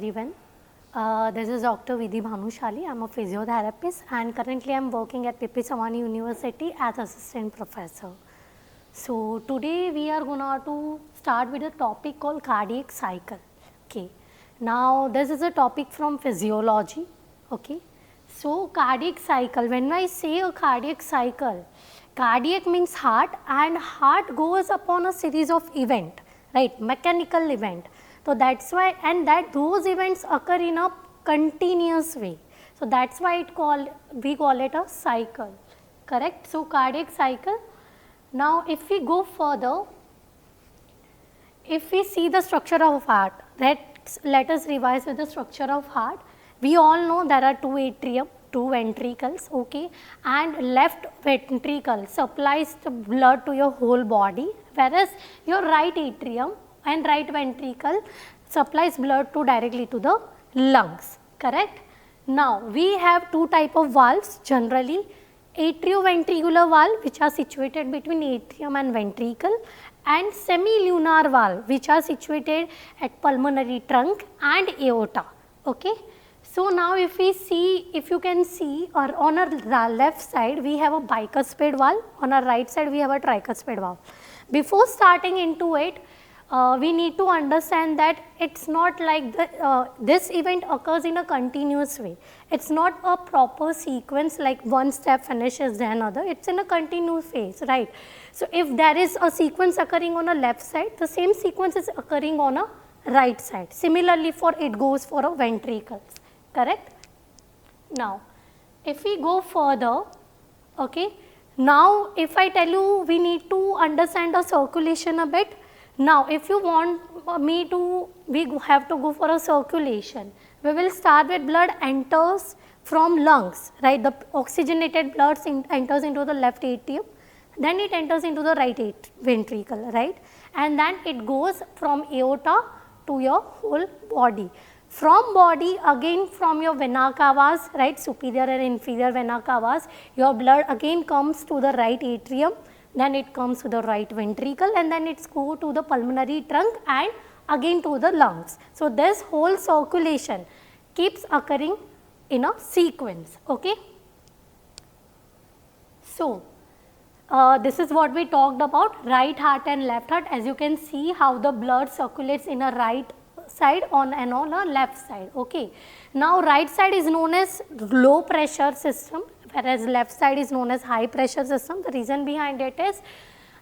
everyone. This is Dr. Vidhi Bhanushali. I am a physiotherapist and currently I am working at P Savani University as assistant professor. So today we are going to start with a topic called cardiac cycle. Okay. Now this is a topic from physiology. Okay. So cardiac cycle, when I say a cardiac cycle, cardiac means heart, and heart goes upon a series of event, right, mechanical event. So that's why, and that those events occur in a continuous way. So that's why we call it a cycle, correct. So cardiac cycle. Now if we go further, if we see the structure of heart, let us revise with the structure of heart. We all know there are two atrium, two ventricles, okay, and left ventricle supplies the blood to your whole body, whereas your right atrium and right ventricle supplies blood directly to the lungs, correct. Now we have two type of valves generally, atrioventricular valve which are situated between atrium and ventricle, and semilunar valve which are situated at pulmonary trunk and aorta, okay. So now if we see, if you can see, or on our left side we have a bicuspid valve, on our right side we have a tricuspid valve. Before starting into it, we need to understand that it's not like this event occurs in a continuous way. It's not a proper sequence like one step finishes then another, it's in a continuous phase, right. So if there is a sequence occurring on a left side, the same sequence is occurring on a right side. Similarly for it goes for a ventricles, correct. Now if we go further, okay, now if I tell you we need to understand the circulation a bit. Now if you want me to, we have to go for a circulation. We will start with blood enters from lungs, right, the oxygenated blood enters into the left atrium, then it enters into the right ventricle, right, and then it goes from aorta to your whole body. From body again, from your vena cavas, right, superior and inferior vena cavas, your blood again comes to the right atrium, then it comes to the right ventricle, and then it's go to the pulmonary trunk and again to the lungs. So this whole circulation keeps occurring in a sequence, okay. So this is what we talked about, right heart and left heart. As you can see how the blood circulates in a right side on a left side, okay. Now right side is known as low pressure system, whereas left side is known as high pressure system. The reason behind it is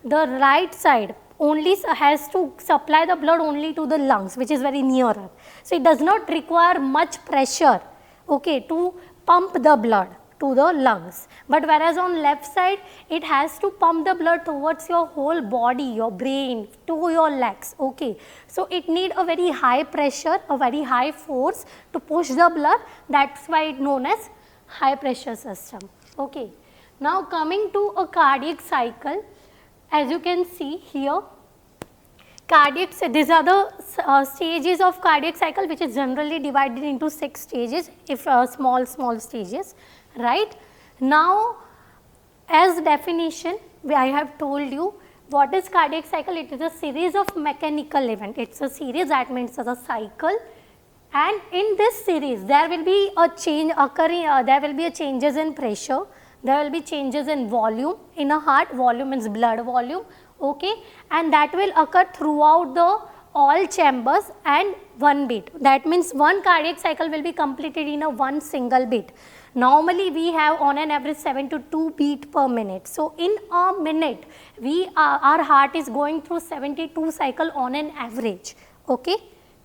the right side only has to supply the blood only to the lungs, which is very nearer. So it does not require much pressure, okay, to pump the blood to the lungs, but whereas on left side it has to pump the blood towards your whole body, your brain, to your legs, okay. So it need a very high pressure, a very high force to push the blood, that's why it known as high pressure system, okay. Now coming to a cardiac cycle, as you can see here, these are the stages of cardiac cycle, which is generally divided into 6 stages, if small stages, right. Now as definition, I have told you what is cardiac cycle. It is a series of mechanical event. It's a series, that means it's a cycle, and in this series there will be a change occurring, there will be a changes in pressure, there will be changes in volume. In a heart, volume means blood volume, okay, and that will occur throughout the all chambers and one beat. That means one cardiac cycle will be completed in a one single beat. Normally we have on an average 7 to 2 beat per minute. So in a minute our heart is going through 72 cycle on an average, okay,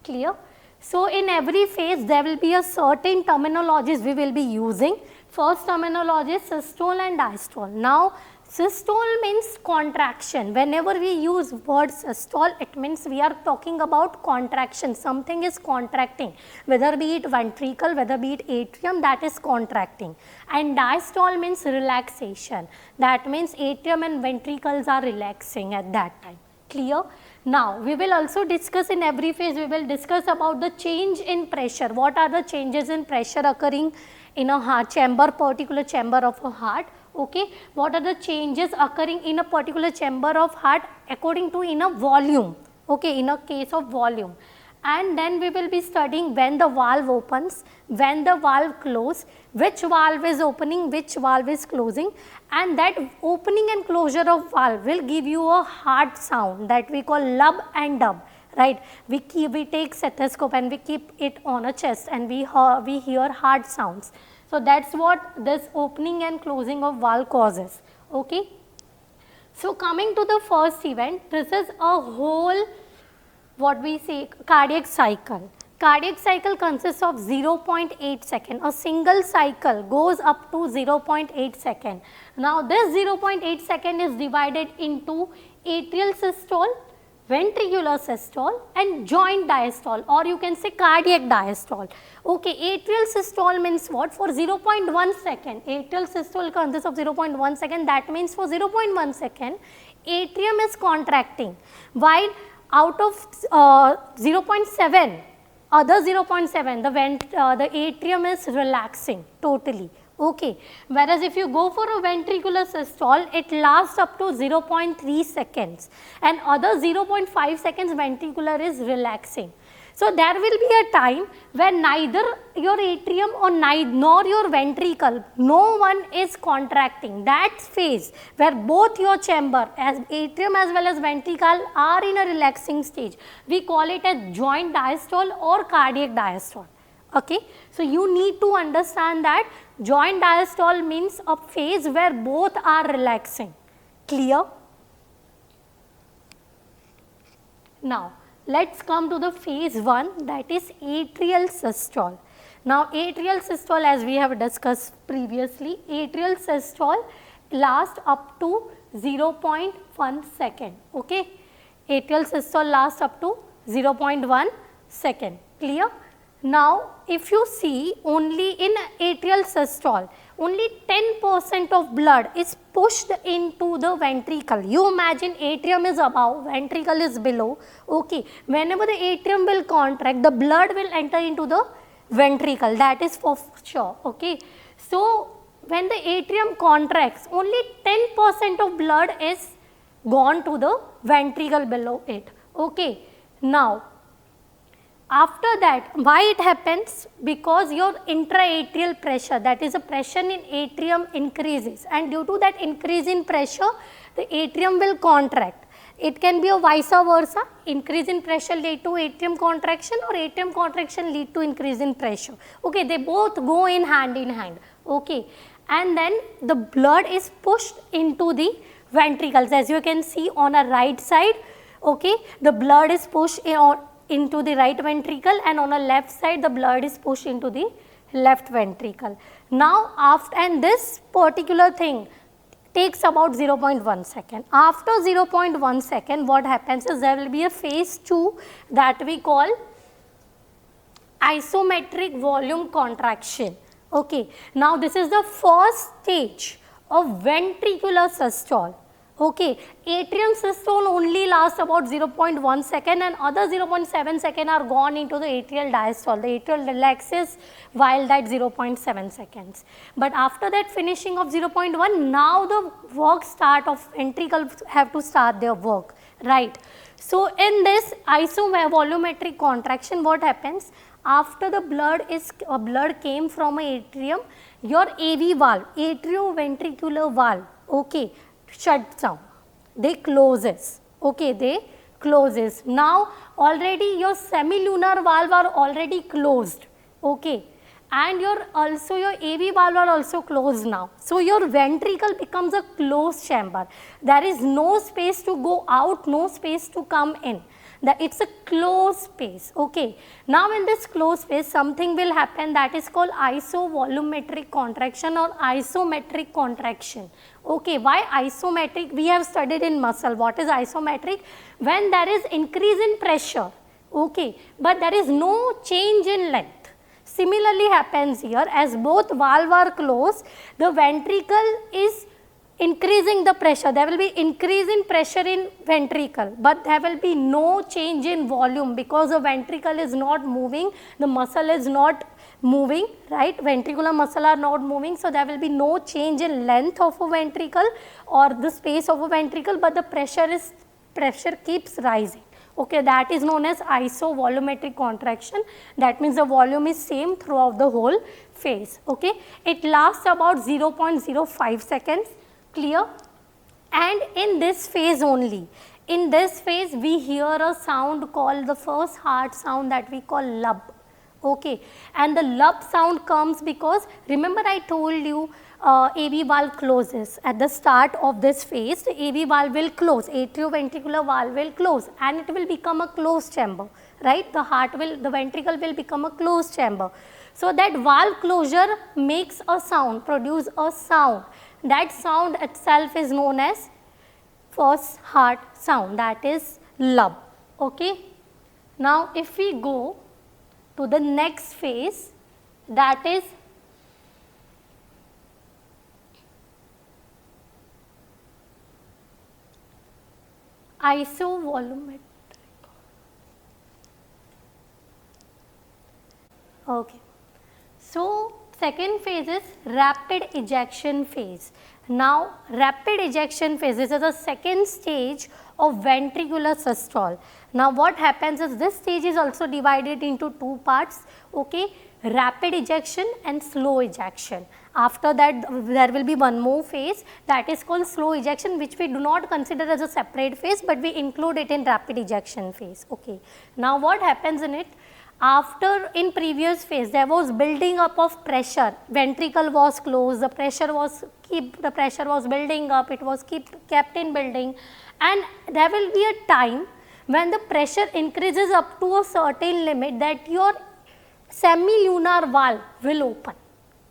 clear. So in every phase there will be a certain terminologies we will be using. First terminology is systole and diastole. Now systole means contraction. Whenever we use word systole, it means we are talking about contraction. Something is contracting, whether be it ventricle, whether be it atrium, that is contracting. And diastole means relaxation. That means atrium and ventricles are relaxing at that time. Clear? Now we will also discuss in every phase, we will discuss about the change in pressure. What are the changes in pressure occurring in a heart chamber, particular chamber of a heart, okay. What are the changes occurring in a particular chamber of heart according to in a volume, okay, in a case of volume. and then we will be studying when the valve opens, when the valve closes, which valve is opening, which valve is closing, and that opening and closure of valve will give you a hard sound that we call lub and dub, right. We take stethoscope and we keep it on a chest and we hear hard sounds. So that's what this opening and closing of valve causes. Okay. So coming to the first event, this is a whole what we say cardiac cycle. Cardiac cycle consists of 0.8 second. A single cycle goes up to 0.8 second. Now this 0.8 second is divided into atrial systole, ventricular systole and joint diastole, or you can say cardiac diastole. Okay, atrial systole means what? For 0.1 second, atrial systole consists of 0.1 second, that means for 0.1 second, atrium is contracting, while out of 0.7, other 0.7, the atrium is relaxing totally. Okay. Whereas if you go for a ventricular systole, it lasts up to 0.3 seconds and other 0.5 seconds ventricular is relaxing. So there will be a time where neither your atrium or nor your ventricle, no one is contracting. That phase where both your chamber as atrium as well as ventricle are in a relaxing stage, we call it as joint diastole or cardiac diastole. Okay. So you need to understand that joint diastole means a phase where both are relaxing. Clear? Now let's come to the phase 1, that is atrial systole. Now atrial systole, as we have discussed previously, atrial systole lasts up to 0.1 second. Okay. Atrial systole lasts up to 0.1 second. Clear? Now if you see, only in atrial systole, only 10% of blood is pushed into the ventricle. You imagine atrium is above, ventricle is below. Okay. Whenever the atrium will contract, the blood will enter into the ventricle, that is for sure. Okay. So when the atrium contracts, only 10% of blood is gone to the ventricle below it. Okay. Now after that, why it happens? Because your intra-atrial pressure, that is a pressure in atrium increases, and due to that increase in pressure, the atrium will contract. It can be a vice versa, increase in pressure lead to atrium contraction or atrium contraction lead to increase in pressure. Okay, they both go in hand. Okay, and then the blood is pushed into the ventricles, as you can see on a right side. Okay, the blood is pushed into the right ventricle, and on a left side the blood is pushed into the left ventricle. Now and this particular thing takes about 0.1 second. After 0.1 second, what happens is there will be a phase 2 that we call isometric volume contraction. Okay. Now this is the first stage of ventricular systole. Okay, atrium systole only lasts about 0.1 second and other 0.7 second are gone into the atrial diastole. The atrial relaxes while that 0.7 seconds. But after that finishing of 0.1, now the work start of ventricle have to start their work, right. So in this isovolumetric contraction, what happens? After the blood came from an atrium, your AV valve, atrioventricular valve, okay, shuts down, they closes. Okay, they closes. Now already your semilunar valve are already closed. Okay, and your AV valve are also closed now. So your ventricle becomes a closed chamber. There is no space to go out, no space to come in. It's a closed space. Okay. Now in this closed space, something will happen that is called isovolumetric contraction or isometric contraction. Okay. Why isometric? We have studied in muscle. What is isometric? When there is increase in pressure, okay, but there is no change in length. Similarly happens here, as both valves are closed, the ventricle is increasing the pressure. There will be increase in pressure in ventricle, but there will be no change in volume because the ventricle is not moving, the muscle is not moving, right. Ventricular muscle are not moving, so there will be no change in length of a ventricle or the space of a ventricle, but the pressure keeps rising. Okay, that is known as isovolumetric contraction. That means the volume is same throughout the whole phase. Okay, it lasts about 0.05 seconds. Clear? And in this phase only, in this phase we hear a sound called the first heart sound, that we call lub. Okay, and the lub sound comes because remember I told you AV valve closes at the start of this phase. The AV valve will close, atrioventricular valve will close, and it will become a closed chamber, right? The ventricle will become a closed chamber. So that valve closure makes a sound, produce a sound. That sound itself is known as first heart sound, that is lub. Okay. Now if we go to the next phase, that is isovolumetric. Okay. So second phase is rapid ejection phase. Now rapid ejection phase, this is the second stage of ventricular systole. Now what happens is this stage is also divided into two parts. Okay, rapid ejection and slow ejection. After that there will be one more phase, that is called slow ejection, which we do not consider as a separate phase, but we include it in rapid ejection phase. Okay. Now what happens in it? After in previous phase there was building up of pressure, ventricle was closed, the pressure was building up, it was kept in building, and there will be a time when the pressure increases up to a certain limit that your semilunar valve will open.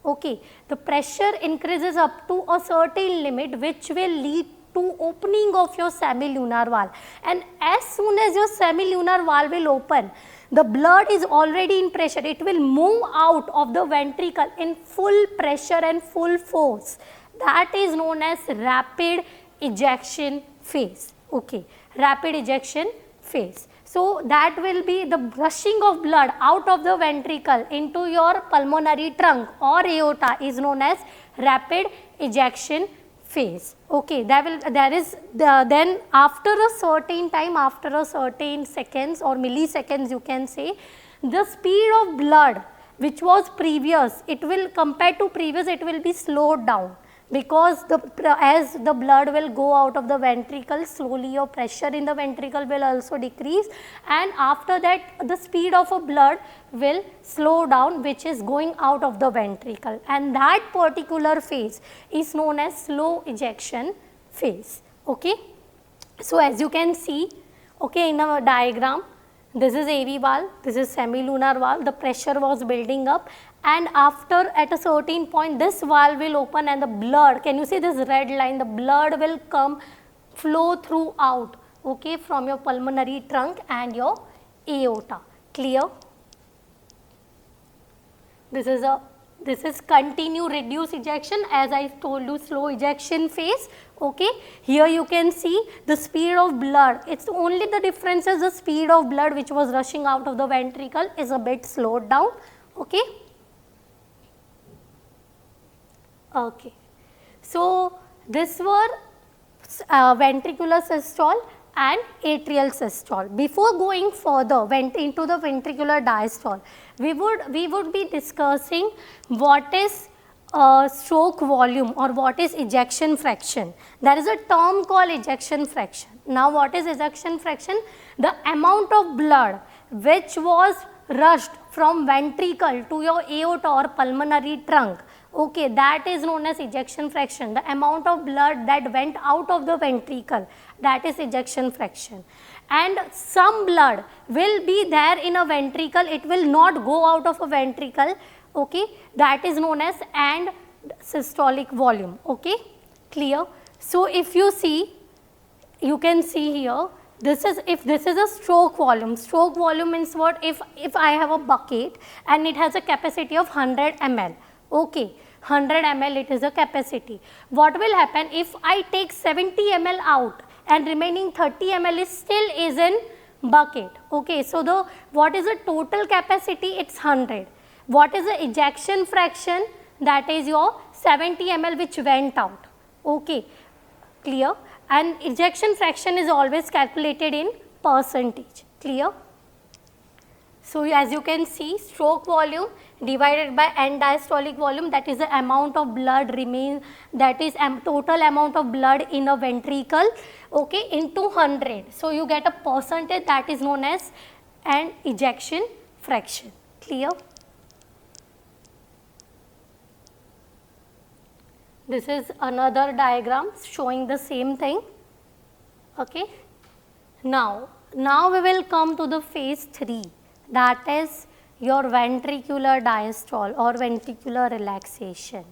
Okay, the pressure increases up to a certain limit which will lead to opening of your semilunar valve, and as soon as your semilunar valve will open, the blood is already in pressure, it will move out of the ventricle in full pressure and full force. That is known as rapid ejection phase. Okay, rapid ejection phase. So that will be the rushing of blood out of the ventricle into your pulmonary trunk or aorta is known as rapid ejection phase. Okay, then after a certain time, after a certain seconds or milliseconds you can say, the speed of blood which was previous, it will compared to previous, it will be slowed down, because as the blood will go out of the ventricle, slowly your pressure in the ventricle will also decrease, and after that the speed of a blood will slow down, which is going out of the ventricle, and that particular phase is known as slow ejection phase. Okay. So as you can see, okay, in our diagram, this is AV valve, this is semilunar valve, the pressure was building up, and after at a certain point this valve will open and the blood, can you see this red line, the blood will flow throughout, okay, from your pulmonary trunk and your aorta. Clear? This is continue reduce ejection, as I told you, slow ejection phase. Okay, here you can see the speed of blood, it's only the difference is the speed of blood which was rushing out of the ventricle is a bit slowed down. Okay. Okay. So this were ventricular systole and atrial systole. Before going further into the ventricular diastole, we would be discussing what is stroke volume or what is ejection fraction. There is a term called ejection fraction. Now what is ejection fraction? The amount of blood which was rushed from ventricle to your aorta or pulmonary trunk, okay, that is known as ejection fraction. The amount of blood that went out of the ventricle, that is ejection fraction. And some blood will be there in a ventricle, it will not go out of a ventricle, okay, that is known as and systolic volume. Okay, clear? So if you see, you can see here, if this is a stroke volume means what? If I have a bucket and it has a capacity of 100 ml, okay, 100 ml it is a capacity. What will happen if I take 70 ml out and remaining 30 ml is still is in bucket? Okay, so what is the total capacity? It's 100. What is the ejection fraction? That is your 70 ml which went out. Okay, clear? And ejection fraction is always calculated in percentage. Clear? So as you can see, stroke volume divided by end diastolic volume, that is the amount of blood remains, that is total amount of blood in a ventricle, okay, into 100. So you get a percentage, that is known as an ejection fraction. Clear? This is another diagram showing the same thing. Okay. Now we will come to the phase 3, that is your ventricular diastole or ventricular relaxation.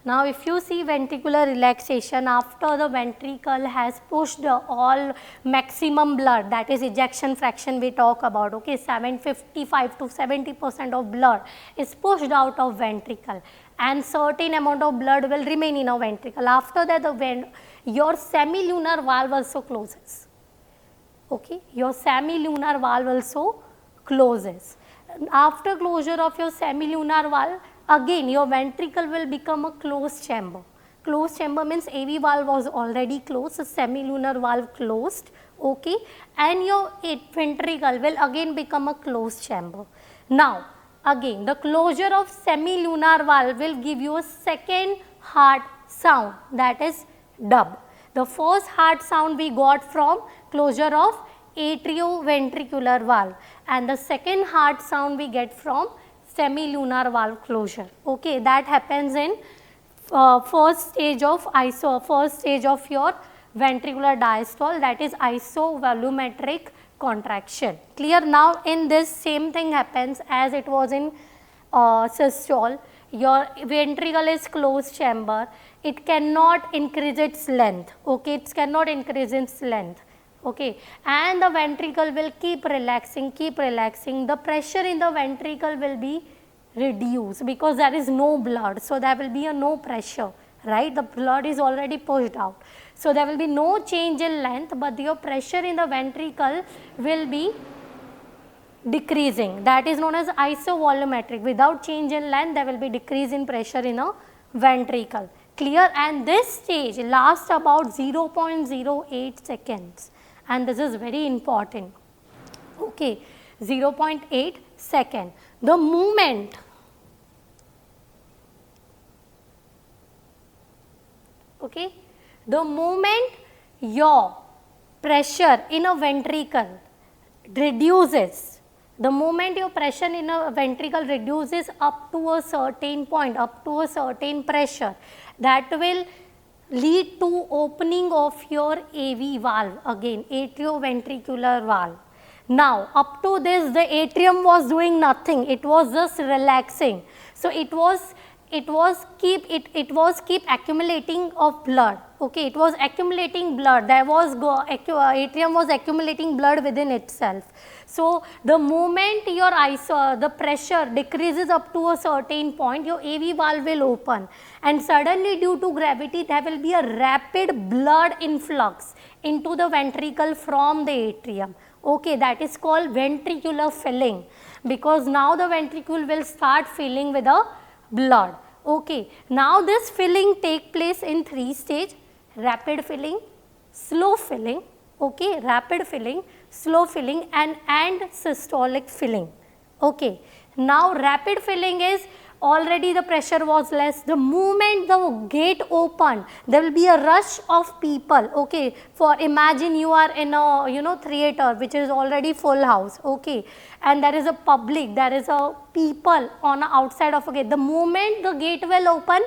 Now if you see ventricular relaxation, after the ventricle has pushed all maximum blood, that is ejection fraction we talk about, okay, 55 to 70% of blood is pushed out of ventricle and certain amount of blood will remain in a ventricle. After that your semilunar valve also closes, okay, your semilunar valve also closes. After closure of your semilunar valve, again your ventricle will become a closed chamber. Closed chamber means AV valve was already closed, so semilunar valve closed, okay, and your ventricle will again become a closed chamber. Now again the closure of semilunar valve will give you a second heart sound, that is dub. The first heart sound we got from closure of atrioventricular valve, and the second heart sound we get from semilunar valve closure. Okay, that happens in first stage of your ventricular diastole, that is isovolumetric contraction. Clear? Now in this same thing happens as it was in systole. Your ventricle is closed chamber, it cannot increase its length, okay, it cannot increase its length, okay, and the ventricle will keep relaxing, the pressure in the ventricle will be reduced because there is no blood, so there will be a no pressure, right, the blood is already pushed out, so there will be no change in length, but your pressure in the ventricle will be decreasing, that is known as isovolumetric. Without change in length there will be decrease in pressure in a ventricle. Clear? And this stage lasts about 0.08 seconds, and this is very important, okay, 0.8 second. The moment okay, the moment your pressure in a ventricle reduces, the moment your pressure in a ventricle reduces up to a certain point, up to a certain pressure, that will lead to opening of your AV valve, again atrioventricular valve. Now up to this the atrium was doing nothing, it was just relaxing, so it was keep accumulating of blood, okay, it was accumulating blood, there was atrium was accumulating blood within itself. So the moment your the pressure decreases up to a certain point, your AV valve will open, and suddenly due to gravity there will be a rapid blood influx into the ventricle from the atrium, okay, that is called ventricular filling, because now the ventricle will start filling with a blood, okay. Now this filling take place in 3 stages: rapid filling, slow filling, okay, rapid filling, slow filling, and systolic filling, okay. Now rapid filling is already the pressure was less, the moment the gate opened there will be a rush of people, okay, for imagine you are in a theater which is already full house, okay, and there is a public, there is a people on outside of a gate, the moment the gate will open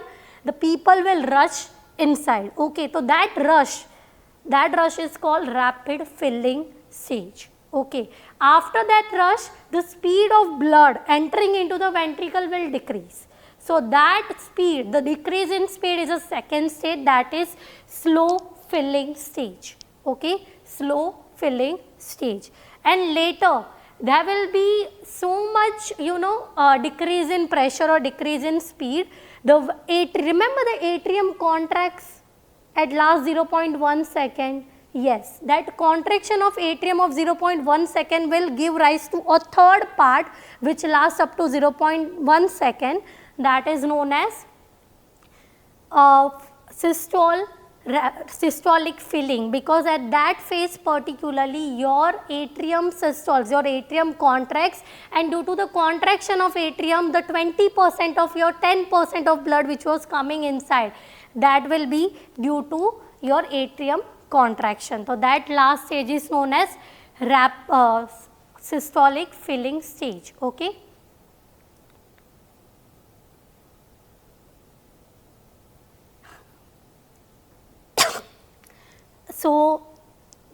the people will rush inside, okay, so that rush is called rapid filling stage, okay. After that rush the speed of blood entering into the ventricle will decrease, so that speed, the decrease in speed is a second stage, that is slow filling stage, okay, slow filling stage. And later there will be so much decrease in pressure or decrease in speed, remember the atrium contracts at last 0.1 second. Yes, that contraction of atrium of 0.1 second will give rise to a third part which lasts up to 0.1 second, that is known as systole systolic filling, because at that phase particularly your atrium systoles, your atrium contracts, and due to the contraction of atrium, the 20% of your 10% of blood which was coming inside, that will be due to your atrium contraction. So that last stage is known as systolic filling stage. Okay. So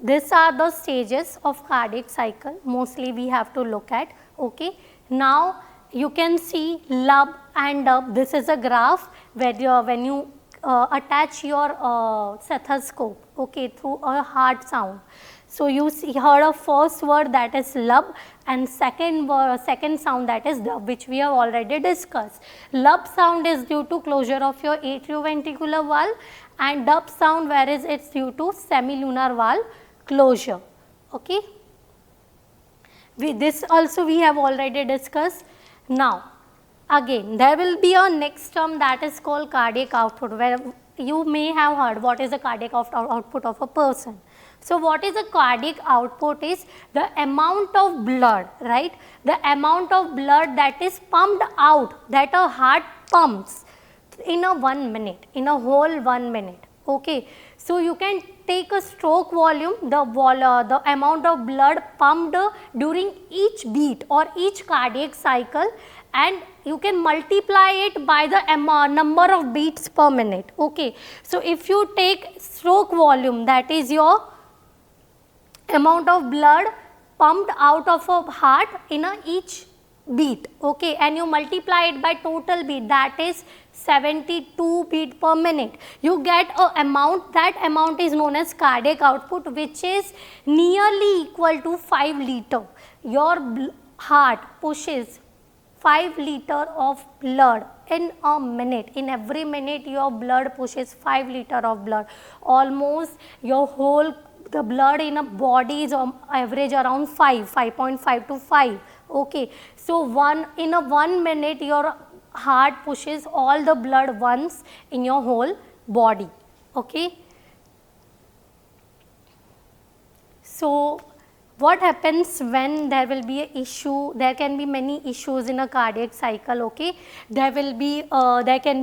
these are the stages of cardiac cycle mostly we have to look at. Okay. Now you can see lub and dub. This is a graph where when you attach your stethoscope, okay, through a heart sound. So you heard a first word, that is lub, and second sound, that is dub, which we have already discussed. Lub sound is due to closure of your atrioventricular valve, and dub sound whereas it's due to semilunar valve closure. Okay. This also we have already discussed. Now again there will be a next term that is called cardiac output, where you may have heard what is the cardiac output of a person. So what is a cardiac output is the amount of blood, right, the amount of blood that is pumped out, that a heart pumps in a 1 minute, in a whole 1 minute. Okay. So you can take a stroke volume, the amount of blood pumped during each beat or each cardiac cycle, and you can multiply it by the number of beats per minute. Okay. So if you take stroke volume, that is your amount of blood pumped out of a heart in each beat, okay, and you multiply it by total beat, that is 72 beat per minute, you get a amount, that amount is known as cardiac output, which is nearly equal to 5 liter. Your heart pushes 5 liter of blood in a minute. In every minute your blood pushes 5 liter of blood. Almost your whole, the blood in a body is average around 5.5 to 5. Okay. So in a 1 minute your heart pushes all the blood once in your whole body. Okay. So what happens when there will be an issue? There can be many issues in a cardiac cycle. Okay, there can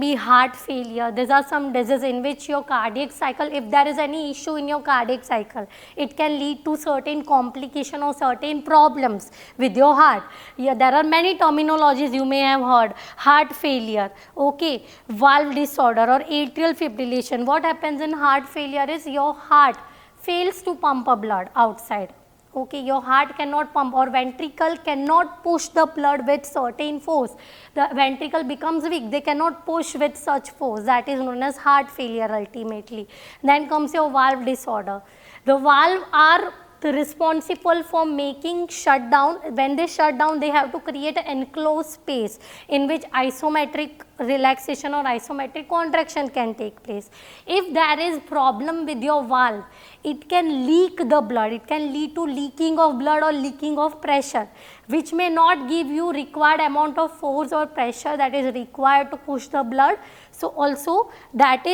be heart failure. These are some diseases in which your cardiac cycle, if there is any issue in your cardiac cycle, it can lead to certain complication or certain problems with your heart. Yeah, there are many terminologies you may have heard: heart failure, okay, valve disorder, or atrial fibrillation. What happens in heart failure is your heart fails to pump a blood outside. Okay, your heart cannot pump, or ventricle cannot push the blood with certain force. The ventricle becomes weak, they cannot push with such force. That is known as heart failure ultimately. Then comes your valve disorder. The valve are responsible for making shutdown. When they shut down, they have to create an enclosed space in which isometric relaxation or isometric contraction can take place. If there is problem with your valve, it can leak the blood, it can lead to leaking of blood or leaking of pressure, which may not give you required amount of force or pressure that is required to push the blood. So also that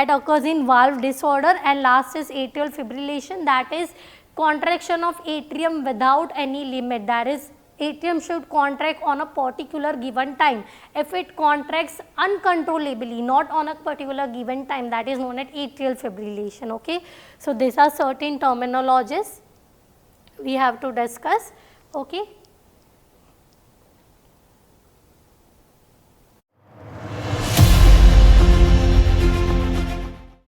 occurs in valve disorder. And last is atrial fibrillation, that is contraction of atrium without any limit. That is, atrium should contract on a particular given time. If it contracts uncontrollably, not on a particular given time, that is known as atrial fibrillation. Okay. So these are certain terminologies we have to discuss. Okay.